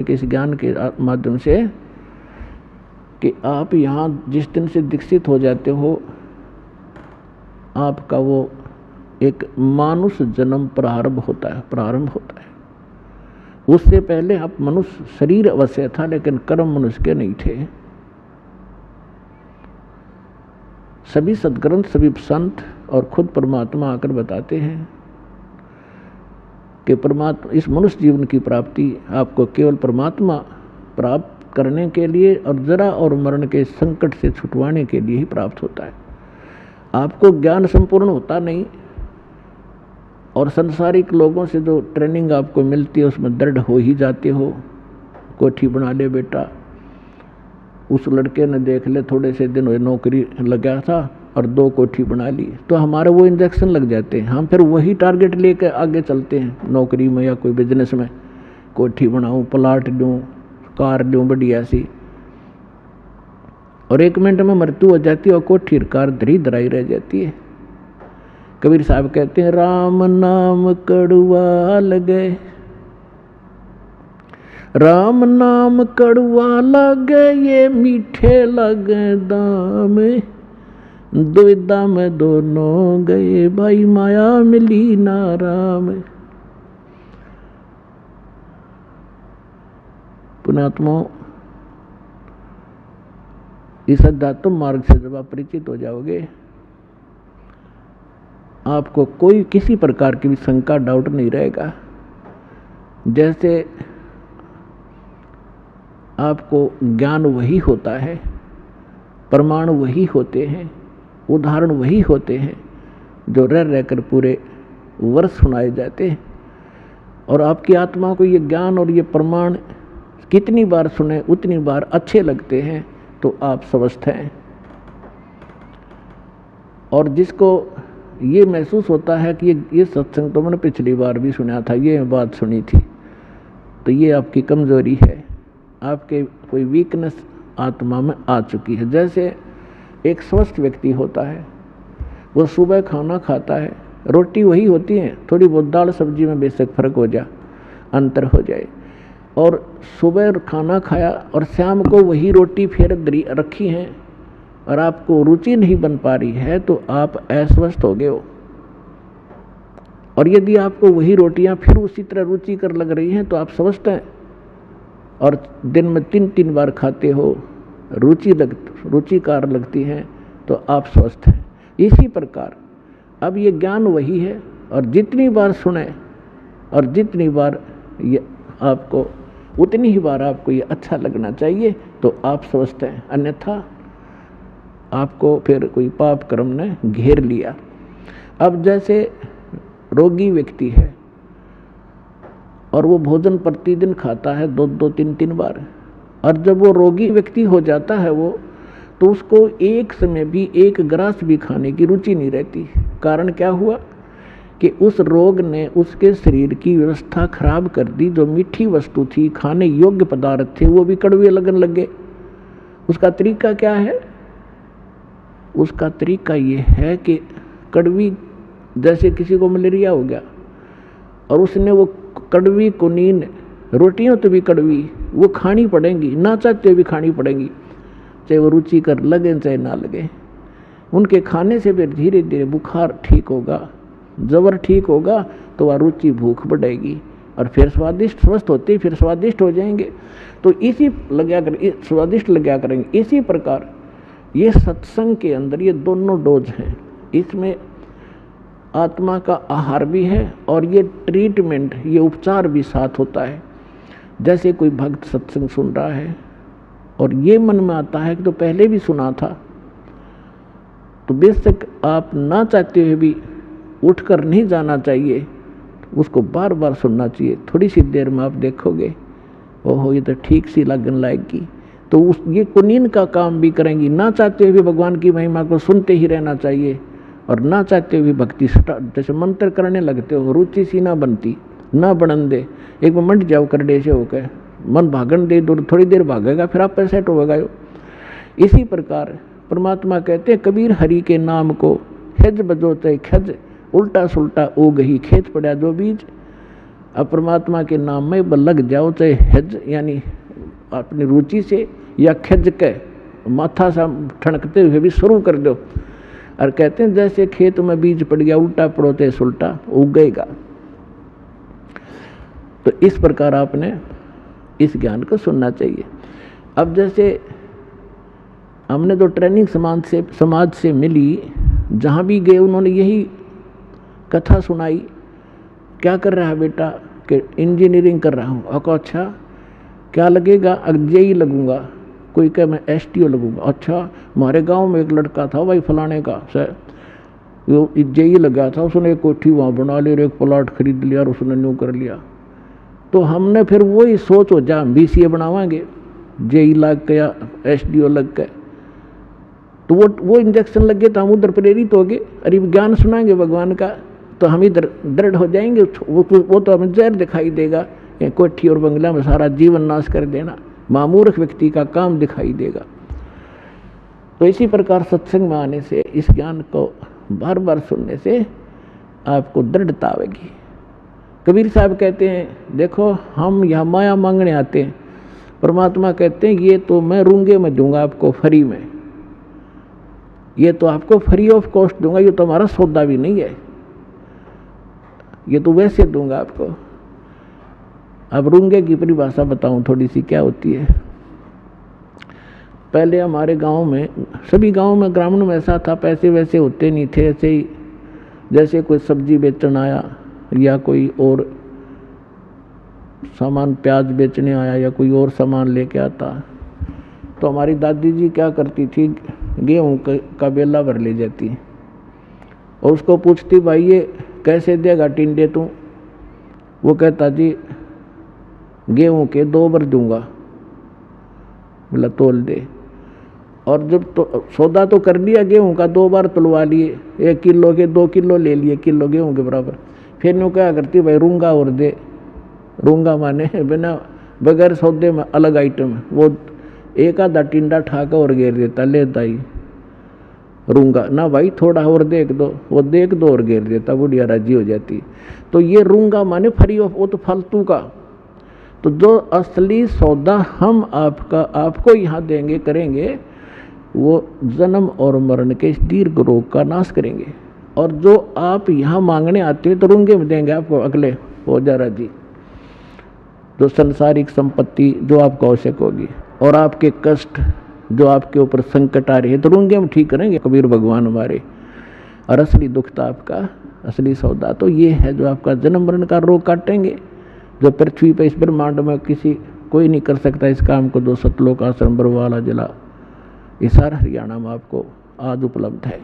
इस ज्ञान के माध्यम से कि आप यहाँ जिस दिन से दीक्षित हो जाते हो, आपका वो एक मानुष जन्म प्रारंभ होता है। उससे पहले आप मनुष्य शरीर अवश्य था, लेकिन कर्म मनुष्य के नहीं थे। सभी सद्ग्रंथ, सभी संत और खुद परमात्मा आकर बताते हैं कि परमात्मा इस मनुष्य जीवन की प्राप्ति आपको केवल परमात्मा प्राप्त करने के लिए और जरा और मरण के संकट से छुटवाने के लिए ही प्राप्त होता है। आपको ज्ञान संपूर्ण होता नहीं, और संसारिक लोगों से जो ट्रेनिंग आपको मिलती है उसमें दृढ़ हो ही जाते हो। कोठी बना ले बेटा, उस लड़के ने देख ले थोड़े से दिन हुए नौकरी लगा था और 2 कोठी बना ली, तो हमारे वो इंजेक्शन लग जाते हैं। हम फिर वही टारगेट लेकर आगे चलते हैं नौकरी में या कोई बिजनेस में। कोठी बनाऊं, प्लाट लूं, कार लूं बढ़िया सी, और 1 मिनट में मृत्यु हो जाती है और कोठी कार धरी धराई रह जाती है। कबीर साहब कहते हैं, राम नाम कड़वा लगे, राम नाम कड़वा लगे, ये मीठे लगे दाम, दुविधा में दोनों गए, भाई माया मिली ना राम। पुणात्मा, इस अध्यात्म मार्ग से जब आप परिचित हो जाओगे, आपको कोई किसी प्रकार की भी शंका, डाउट नहीं रहेगा। जैसे आपको ज्ञान वही होता है, प्रमाण वही होते हैं, उदाहरण वही होते हैं जो रह रहकर पूरे वर्ष सुनाए जाते हैं। और आपकी आत्मा को ये ज्ञान और ये प्रमाण कितनी बार सुने उतनी बार अच्छे लगते हैं, तो आप स्वस्थ हैं। और जिसको ये महसूस होता है कि ये सत्संग तो मैंने पिछली बार भी सुना था, ये बात सुनी थी, तो ये आपकी कमजोरी है, आपके कोई वीकनेस आत्मा में आ चुकी है। जैसे एक स्वस्थ व्यक्ति होता है, वो सुबह खाना खाता है, रोटी वही होती है, थोड़ी बहुत दाल सब्जी में बेशक फर्क हो जाए, अंतर हो जाए, और सुबह खाना खाया और शाम को वही रोटी फिर रखी है और आपको रुचि नहीं बन पा रही है, तो आप अस्वस्थ हो गए हो। और यदि आपको वही रोटियां फिर उसी तरह रुचिकर लग रही हैं, तो आप स्वस्थ हैं। और दिन में 3-3 बार खाते हो, रुचिकार लगती हैं, तो आप स्वस्थ हैं। इसी प्रकार अब ये ज्ञान वही है, और जितनी बार सुने और जितनी बार ये आपको, उतनी ही बार आपको ये अच्छा लगना चाहिए, तो आप स्वस्थ हैं। अन्यथा आपको फिर कोई पाप कर्म ने घेर लिया। अब जैसे रोगी व्यक्ति है और वो भोजन प्रतिदिन खाता है 2-2, 3-3 बार, और जब वो रोगी व्यक्ति हो जाता है वो, तो उसको एक समय भी 1 ग्रास भी खाने की रुचि नहीं रहती। कारण क्या हुआ कि उस रोग ने उसके शरीर की व्यवस्था खराब कर दी। जो मीठी वस्तु थी, खाने योग्य पदार्थ थे, वो भी कड़वे लगने लगे। उसका तरीका क्या है? उसका तरीका ये है कि कड़वी, जैसे किसी को मलेरिया हो गया और उसने वो कड़वी कुनीन, रोटियां तो भी कड़वी, वो खानी पड़ेंगी, ना चाहते भी खानी पड़ेंगी, चाहे वो रुचि कर लगे चाहे ना लगे। उनके खाने से फिर धीरे धीरे बुखार ठीक होगा, जबर ठीक होगा, तो वह रुचि भूख बढ़ेगी और फिर स्वादिष्ट, स्वस्थ होते फिर स्वादिष्ट हो जाएंगे। तो इसी स्वादिष्ट लगा करेंगे। इसी प्रकार ये सत्संग के अंदर ये दोनों डोज हैं। इसमें आत्मा का आहार भी है और ये ट्रीटमेंट, ये उपचार भी साथ होता है। जैसे कोई भक्त सत्संग सुन रहा है और ये मन में आता है कि तो पहले भी सुना था, तो बेशक आप ना चाहते हुए भी उठकर नहीं जाना चाहिए, उसको बार बार सुनना चाहिए। थोड़ी सी देर में आप देखोगे, ओहो ये तो ठीक सी लगन लाएगी, तो ये कुनीन का काम भी करेंगी। ना चाहते हुए भी भगवान की महिमा को सुनते ही रहना चाहिए, और ना चाहते हुए भक्ति जैसे मंत्र करने लगते हो, रुचि सी ना बनती, ना बनन दे। एक बार मंड जाओ करडे से होकर, मन भागन दे, दूर थोड़ी देर भागेगा, फिर आप सेट होगा। इसी प्रकार परमात्मा कहते हैं, कबीर हरि के नाम को हिज बजो ते खज, उल्टा सुल्टा ओ गही खेत पड़ा जो बीज। अब परमात्मा के नाम में लग जाओ, चाहे हज यानी अपनी रुचि से या खिज के माथा सा ठनकते हुए भी शुरू कर दो। और कहते हैं जैसे खेत में बीज पड़ गया, उल्टा पड़ो तो उल्टा उगेगा। तो इस प्रकार आपने इस ज्ञान को सुनना चाहिए। अब जैसे हमने तो ट्रेनिंग समाज से मिली, जहाँ भी गए उन्होंने यही कथा सुनाई, क्या कर रहा है बेटा, कि इंजीनियरिंग कर रहा हूँ। अच्छा क्या लगेगा, जेई लगूंगा। कोई कहे मैं एसटीओ लगूंगा। अच्छा हमारे गांव में एक लड़का था भाई फलाने का सर, वो जेई लगा था, उसने एक कोठी वहाँ बना ली और एक प्लाट खरीद लिया और उसने न्यू कर लिया। तो हमने फिर वही सोच हो जा बीसीए बनावांगे, जेई लग के या एसडीओ लग के, तो वो इंजेक्शन लग गए तो हम उधर प्रेरित हो गए। अरे ज्ञान सुनाएंगे भगवान का तो हम इधर दृढ़ हो जाएंगे। वो तो हमें जहर दिखाई देगा, कोठी और बंगला में सारा जीवन नाश कर देना, मामूर्ख व्यक्ति का काम दिखाई देगा। तो इसी प्रकार सत्संग में आने से, इस ज्ञान को बार बार सुनने से आपको दृढ़ता आएगी। कबीर साहब कहते हैं देखो हम यहाँ माया मांगने आते हैं, परमात्मा कहते हैं ये तो मैं रूंगे में दूंगा आपको फ्री में, ये तो आपको फ्री ऑफ कॉस्ट दूंगा, ये तो हमारा सौदा भी नहीं है, ये तो वैसे दूंगा आपको। अब रूंगे की परिभाषा बताऊं थोड़ी सी क्या होती है। पहले हमारे गांव में, सभी गांव में ग्रामीण में ऐसा था, पैसे वैसे होते नहीं थे, ऐसे ही जैसे कोई सब्जी बेचने आया या कोई और सामान प्याज बेचने आया या कोई और सामान लेके आता, तो हमारी दादी जी क्या करती थी, गेहूं का बेला भर ले जाती और उसको पूछती भाई ये कैसे देगा टिंडे तू। वो कहता जी गेहूं के 2 बार दूंगा, बोला तोल दे। और जब तो सौदा तो कर लिया गेहूं का, 2 बार तुलवा लिए, 1 किलो के 2 किलो ले लिए, किलो गेहूं के बराबर। फिर यूँ क्या करती भाई रूंगा और दे, रूंगा माने बिना बगैर सौदे में अलग आइटम, वो एक आधा टिंडा ठाका और घेर देता, ले दाई रूंगा ना भाई थोड़ा और देख दो, वो देख दो और घेर देता, बुढ़िया राजी हो जाती। तो ये रूंगा माने फ्री ऑफ, वो तो फालतू का। तो जो असली सौदा हम आपको यहाँ देंगे करेंगे, वो जन्म और मरण के इस दीर्घ रोग का नाश करेंगे। और जो आप यहाँ मांगने आते हैं तो रूंगे में देंगे आपको, अगले हो जा राजी, जो संसारिक संपत्ति जो आपको आवश्यक होगी और आपके कष्ट जो आपके ऊपर संकट आ रही है तो रूंगे में ठीक करेंगे कबीर भगवान हमारे। और असली दुख था आपका, असली सौदा तो ये है जो आपका जन्म मरण का रोग काटेंगे, जो पृथ्वी पर इस ब्रह्मांड में कोई नहीं कर सकता इस काम को, जो सतलोक आश्रम बरवाला जिला, ये सारा हरियाणा में आपको आज उपलब्ध है।